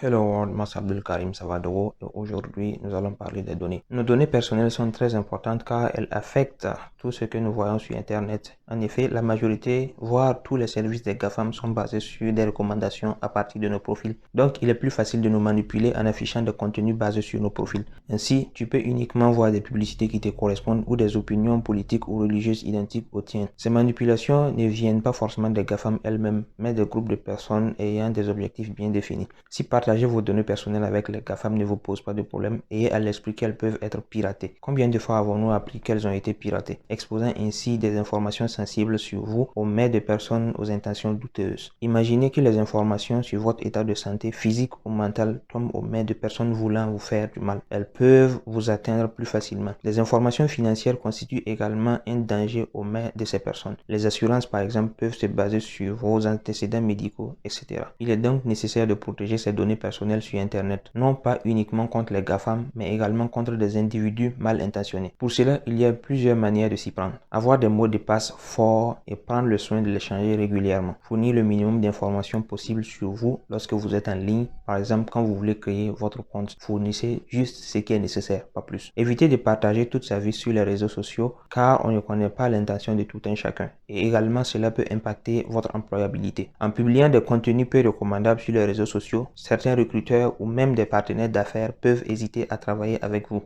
Hello world, moi c'est Abdul Karim Savadogo et aujourd'hui nous allons parler des données. Nos données personnelles sont très importantes car elles affectent tout ce que nous voyons sur internet. En effet, la majorité, voire tous les services des GAFAM sont basés sur des recommandations à partir de nos profils. Donc il est plus facile de nous manipuler en affichant des contenus basés sur nos profils. Ainsi, tu peux uniquement voir des publicités qui te correspondent ou des opinions politiques ou religieuses identiques aux tiennes. Ces manipulations ne viennent pas forcément des GAFAM elles-mêmes, mais des groupes de personnes ayant des objectifs bien définis. Si partager vos données personnelles avec les GAFAM ne vous pose pas de problème, ayez à l'esprit qu'elles peuvent être piratées. Combien de fois avons-nous appris qu'elles ont été piratées, exposant ainsi des informations sensibles sur vous aux mains de personnes aux intentions douteuses. Imaginez que les informations sur votre état de santé physique ou mental tombent aux mains de personnes voulant vous faire du mal. Elles peuvent vous atteindre plus facilement. Les informations financières constituent également un danger aux mains de ces personnes. Les assurances, par exemple, peuvent se baser sur vos antécédents médicaux, etc. Il est donc nécessaire de protéger ces données personnelles sur Internet, non pas uniquement contre les GAFAM, mais également contre des individus mal intentionnés. Pour cela, il y a plusieurs manières de s'y prendre. Avoir des mots de passe forts et prendre le soin de les changer régulièrement. Fournir le minimum d'informations possible sur vous lorsque vous êtes en ligne. Par exemple, quand vous voulez créer votre compte, fournissez juste ce qui est nécessaire, pas plus. Évitez de partager toute sa vie sur les réseaux sociaux car on ne connaît pas l'intention de tout un chacun. Et également, cela peut impacter votre employabilité. En publiant des contenus peu recommandables sur les réseaux sociaux, certains recruteurs ou même des partenaires d'affaires peuvent hésiter à travailler avec vous.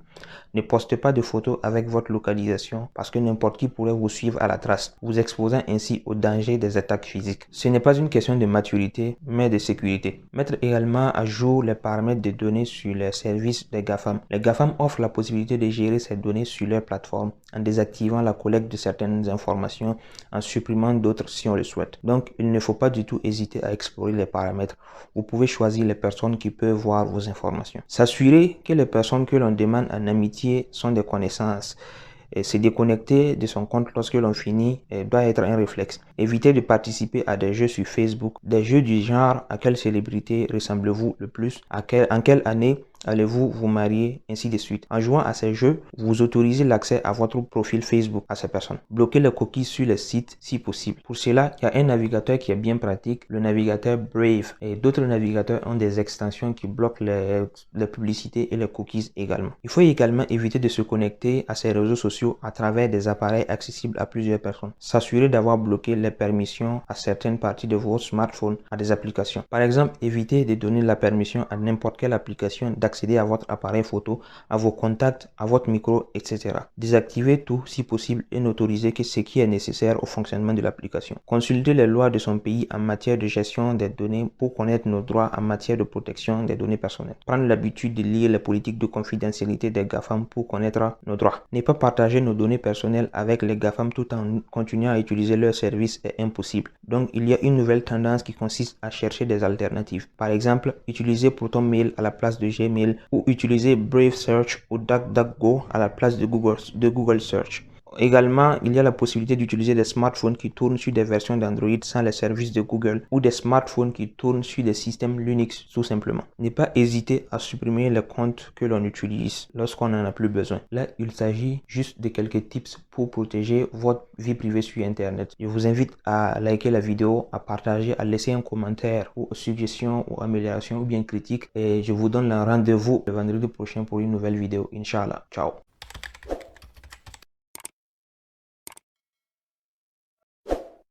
Ne postez pas de photos avec votre localisation parce que n'importe qui pourrait vous suivre à la trace, vous exposant ainsi au danger des attaques physiques. Ce n'est pas une question de maturité, mais de sécurité. Mettre également à jour les paramètres des données sur les services des GAFAM. Les GAFAM offrent la possibilité de gérer ces données sur leur plateforme en désactivant la collecte de certaines informations, en supprimant d'autres si on le souhaite. Donc, il ne faut pas du tout hésiter à explorer les paramètres. Vous pouvez choisir les personnes qui peuvent voir vos informations. S'assurer que les personnes que l'on demande en amitié sont des connaissances. Se déconnecter de son compte lorsque l'on finit doit être un réflexe. Évitez de participer à des jeux sur Facebook, des jeux du genre à quelle célébrité ressemblez-vous le plus, en quelle année allez-vous vous marier, ainsi de suite. En jouant à ces jeux, vous autorisez l'accès à votre profil Facebook à ces personnes. Bloquez les cookies sur les sites si possible. Pour cela, il y a un navigateur qui est bien pratique, le navigateur Brave. Et d'autres navigateurs ont des extensions qui bloquent les publicités et les cookies également. Il faut également éviter de se connecter à ces réseaux sociaux à travers des appareils accessibles à plusieurs personnes. S'assurer d'avoir bloqué les permissions à certaines parties de votre smartphone à des applications. Par exemple, évitez de donner la permission à n'importe quelle application d'accéder à votre appareil photo, à vos contacts, à votre micro, etc. Désactivez tout si possible et n'autorisez que ce qui est nécessaire au fonctionnement de l'application. Consultez les lois de son pays en matière de gestion des données pour connaître nos droits en matière de protection des données personnelles. Prendre l'habitude de lire les politiques de confidentialité des GAFAM pour connaître nos droits. Ne pas partager nos données personnelles avec les GAFAM tout en continuant à utiliser leurs services est impossible. Donc, il y a une nouvelle tendance qui consiste à chercher des alternatives. Par exemple, utiliser ProtonMail à la place de Gmail ou utiliser Brave Search ou DuckDuckGo à la place de Google Search. Également, il y a la possibilité d'utiliser des smartphones qui tournent sur des versions d'Android sans les services de Google ou des smartphones qui tournent sur des systèmes Linux tout simplement. Ne pas hésiter à supprimer les comptes que l'on utilise lorsqu'on n'en a plus besoin. Là, il s'agit juste de quelques tips pour protéger votre vie privée sur Internet. Je vous invite à liker la vidéo, à partager, à laisser un commentaire ou suggestion ou amélioration ou bien critique et je vous donne un rendez-vous le vendredi prochain pour une nouvelle vidéo. Inch'Allah. Ciao.